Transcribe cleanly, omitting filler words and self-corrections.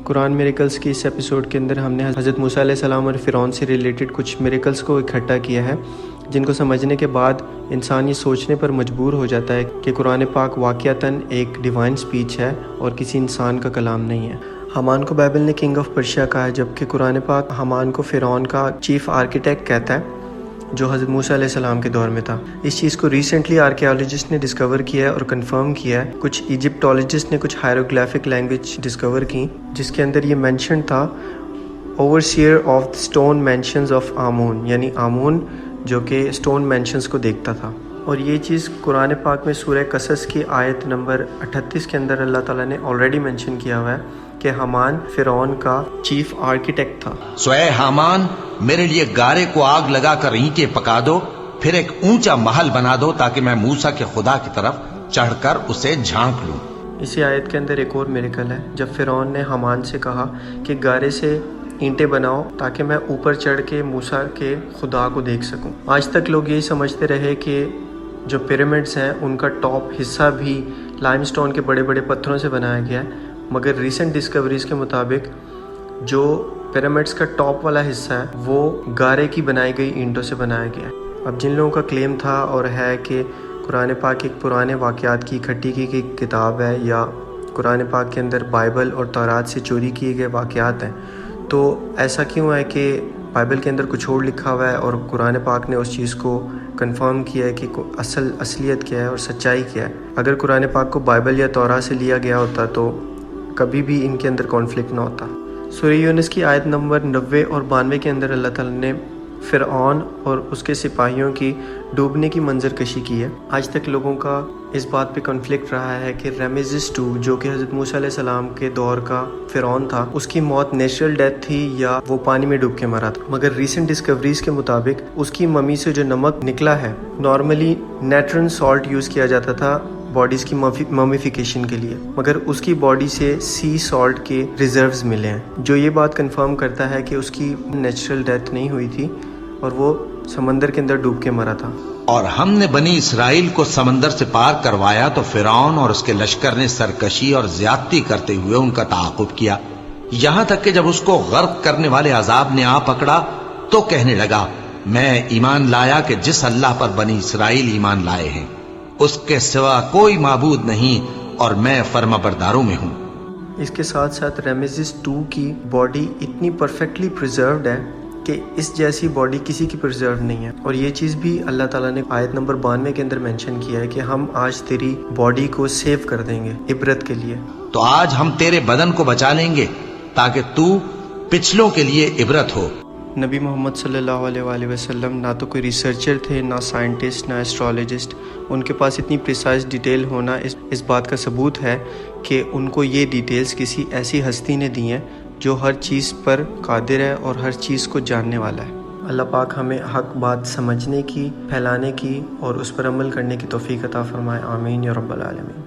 قرآن miracles کی اس episode کے اندر ہم نے حضرت موسیٰ علیہ السلام اور فرعون سے ریلیٹڈ کچھ میریکلز کو اکٹھا کیا ہے، جن کو سمجھنے کے بعد انسان یہ سوچنے پر مجبور ہو جاتا ہے کہ قرآن پاک واقعتاً ایک ڈیوائن سپیچ ہے اور کسی انسان کا کلام نہیں ہے۔ حامان کو بائبل نے کنگ آف پرشیا کہا ہے، جبکہ قرآن پاک حامان کو فرعون کا چیف آرکیٹیکٹ کہتا ہے، جو حضرت موسیٰ علیہ السلام کے دور میں تھا۔ اس چیز کو ریسنٹلی آرکیالوجسٹ نے ڈسکور کیا ہے اور کنفرم کیا ہے۔ کچھ ایجپٹولوجسٹ نے کچھ ہائروگلافک لینگویج ڈسکور کی، جس کے اندر یہ مینشن تھا اوورسیئر of stone mentions of Amun, یعنی آمون جو کہ اسٹون مینشنز کو دیکھتا تھا۔ اور یہ چیز قرآن پاک میں سورہ قصص کی آیت نمبر 38 کے اندر اللہ تعالیٰ نے آلریڈی مینشن کیا ہوا ہے کہ حامان فرعون کا چیف آرکیٹیکٹ تھا۔ سو اے حامان، میرے لیے گارے کو آگ لگا کر اینٹیں پکا دو، پھر ایک اونچا محل بنا دو تاکہ میں موسیٰ کے خدا کی طرف چڑھ کر اسے جھانک لوں۔ اسی آیت کے اندر ایک اور میریکل ہے، جب فرعون نے حامان سے کہا کہ گارے سے اینٹیں بناؤ تاکہ میں اوپر چڑھ کے موسیٰ کے خدا کو دیکھ سکوں۔ آج تک لوگ یہی سمجھتے رہے کہ جو پیرامڈس ہیں ان کا ٹاپ حصہ بھی لائم سٹون کے بڑے بڑے پتھروں سے بنایا گیا ہے، مگر ریسنٹ ڈسکوریز کے مطابق جو پیرامڈس کا ٹاپ والا حصہ ہے وہ گارے کی بنائی گئی اینٹوں سے بنایا گیا ہے۔ اب جن لوگوں کا کلیم تھا اور ہے کہ قرآن پاک ایک پرانے واقعات کی اکٹھی کی گئی کتاب ہے، یا قرآن پاک کے اندر بائبل اور تورات سے چوری کیے گئے واقعات ہیں، تو ایسا کیوں ہے کہ بائبل کے اندر کچھ اور لکھا ہوا ہے اور قرآن پاک نے اس چیز کو کنفرم کیا ہے کہ اصلیت کیا ہے اور سچائی کیا ہے؟ اگر قرآن پاک کو بائبل یا تورات سے لیا گیا ہوتا تو کبھی بھی ان کے اندر کانفلکٹ نہ ہوتا۔ سورہ یونس کی آیت نمبر 90 اور 92 کے اندر اللہ تعالیٰ نے فرعون اور اس کے سپاہیوں کی ڈوبنے کی منظر کشی کی ہے۔ آج تک لوگوں کا اس بات پہ کنفلکٹ رہا ہے کہ رمیسس II، جو کہ حضرت موسیٰ علیہ السلام کے دور کا فرعون تھا، اس کی موت نیچرل ڈیتھ تھی یا وہ پانی میں ڈوب کے مرا تھا۔ مگر ریسنٹ ڈسکوریز کے مطابق اس کی ممی سے جو نمک نکلا ہے، نارملی نیٹرن سالٹ یوز کیا جاتا تھا باڈیز کی ممیفیکیشن کے لیے، مگر اس کی باڈی سے سی سالٹ کے ریزروز ملے ہیں، جو یہ بات کنفرم کرتا ہے کہ اس کی نیچرل ڈیتھ نہیں ہوئی تھی اور وہ سمندر کے اندر ڈوب کے مرا تھا۔ اور ہم نے بنی اسرائیل کو سمندر سے پار کروایا تو فرعون اور اس کے لشکر نے سرکشی اور زیادتی کرتے ہوئے ان کا تعاقب کیا، یہاں تک کہ جب اس کو غرق کرنے والے عذاب نے آ پکڑا تو کہنے لگا، میں ایمان لایا کہ جس اللہ پر بنی اسرائیل ایمان لائے ہیں اس کے سوا کوئی معبود نہیں، اور میں فرما برداروں میں ہوں۔ اس کے ساتھ ساتھ رمیسس II کی باڈی اتنی پرفیکٹلی پریزروڈ ہے کہ اس جیسی باڈی کسی کی پریزرو نہیں ہے، اور یہ چیز بھی اللہ تعالیٰ نے آیت نمبر 92 کے اندر مینشن کیا ہے کہ ہم آج تیری باڈی کو سیو کر دیں گے عبرت کے لیے۔ تو آج ہم تیرے بدن کو بچا لیں گے تاکہ تو پچھلوں کے لیے عبرت ہو۔ نبی محمد صلی اللہ علیہ وآلہ وسلم نہ تو کوئی ریسرچر تھے، نہ سائنٹسٹ، نہ ایسٹرولوجسٹ۔ ان کے پاس اتنی پریسائز ڈیٹیل ہونا اس بات کا ثبوت ہے کہ ان کو یہ ڈیٹیلز کسی ایسی ہستی نے دی ہیں جو ہر چیز پر قادر ہے اور ہر چیز کو جاننے والا ہے۔ اللہ پاک ہمیں حق بات سمجھنے کی، پھیلانے کی اور اس پر عمل کرنے کی توفیق عطا فرمائے۔ آمین یا رب العالمین۔